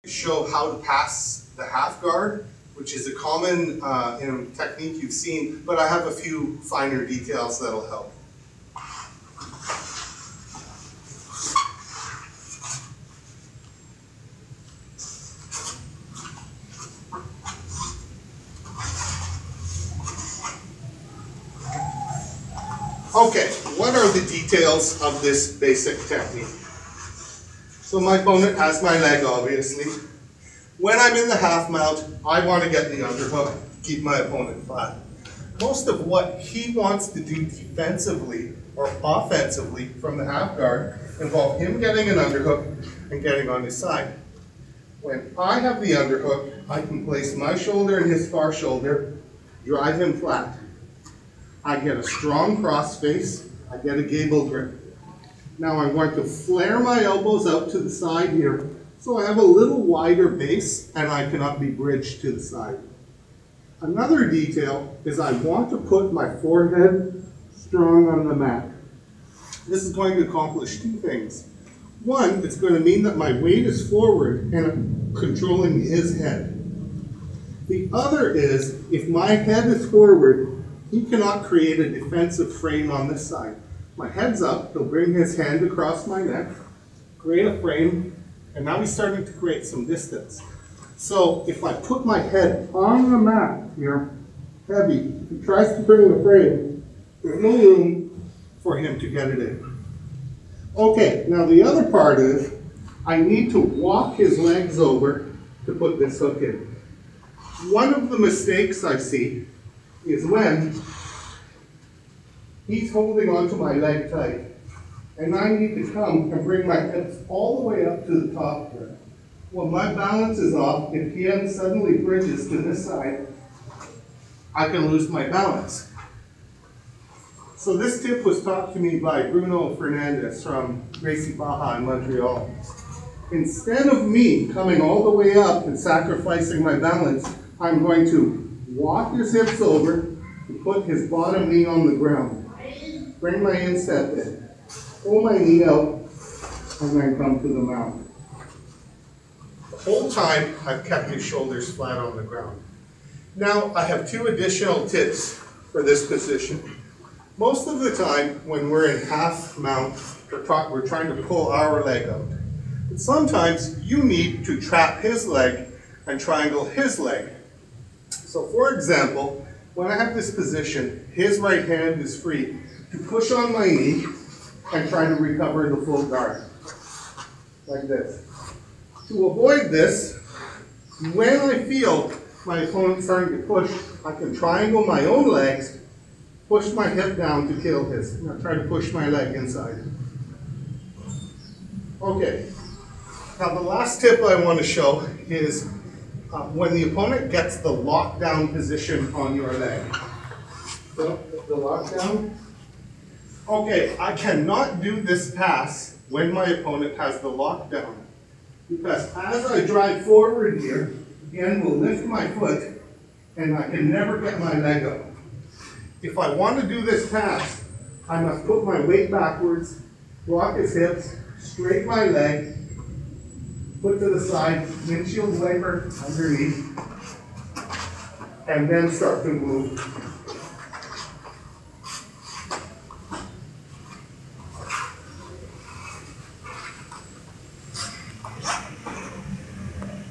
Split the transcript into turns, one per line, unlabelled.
Show how to pass the half guard, which is a common technique you've seen, but I have a few finer details that'll help. Okay, what are the details of this basic technique? So my opponent has my leg, obviously. When I'm in the half mount, I want to get the underhook, keep my opponent flat. Most of what he wants to do defensively or offensively from the half guard involve him getting an underhook and getting on his side. When I have the underhook, I can place my shoulder in his far shoulder, drive him flat. I get a strong cross face, I get a gable grip. Now I'm going to flare my elbows out to the side here, so I have a little wider base and I cannot be bridged to the side. Another detail is I want to put my forehead strong on the mat. This is going to accomplish two things. One, it's going to mean that my weight is forward and I'm controlling his head. The other is, if my head is forward, he cannot create a defensive frame on this side. My head's up, he'll bring his hand across my neck, create a frame, and now he's starting to create some distance. So if I put my head on the mat here, heavy, if he tries to bring the frame, there's no room for him to get it in. Okay, now the other part is, I need to walk his legs over to put this hook in. One of the mistakes I see is when he's holding onto my leg tight, and I need to come and bring my hips all the way up to the top here. Well, my balance is off. If he then suddenly bridges to this side, I can lose my balance. So this tip was taught to me by Bruno Fernandez from Gracie Baja in Montreal. Instead of me coming all the way up and sacrificing my balance, I'm going to walk his hips over and put his bottom knee on the ground. Bring my instep in, pull my knee out, and then come to the mount. The whole time, I've kept his shoulders flat on the ground. Now, I have two additional tips for this position. Most of the time, when we're in half mount, we're trying to pull our leg out. But sometimes, you need to trap his leg and triangle his leg. So, for example, when I have this position, his right hand is free to push on my knee and try to recover the full guard, like this. To avoid this, when I feel my opponent starting to push, I can triangle my own legs, push my hip down to kill his. Now try to push my leg inside. Okay, now the last tip I want to show is when the opponent gets the lockdown position on your leg. So, the lockdown. Okay, I cannot do this pass when my opponent has the lockdown, because as I drive forward here, again, will lift my foot, and I can never get my leg up. If I want to do this pass, I must put my weight backwards, rock his hips, straighten my leg, put to the side, windshield wiper underneath, and then start to move